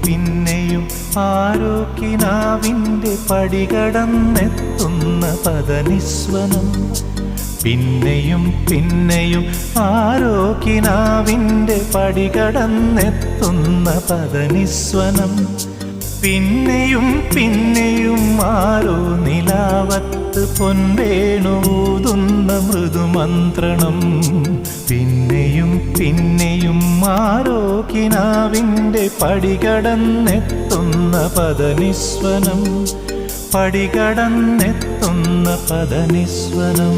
പിന്നെയും ആരോക്കിനാവിൻ്റെ പടികടന്നെത്തുന്ന പദനിസ്വനം. പിന്നെയും പിന്നെയും ആരോക്കിനാവിൻ്റെ പടികടന്നെത്തുന്ന പദനിസ്വനം. പിന്നെയും പിന്നെയും ആരോ നിലാവത്ത് പൊൻവേണൂതുന്ന മൃദുമന്ത്രണം. പിന്നെയും പിന്നെയും ആരോ കിനാവിൻ്റെ പടികടന്നെത്തുന്ന പദനിസ്വനം. പടികടന്നെത്തുന്ന പദനിസ്വനം.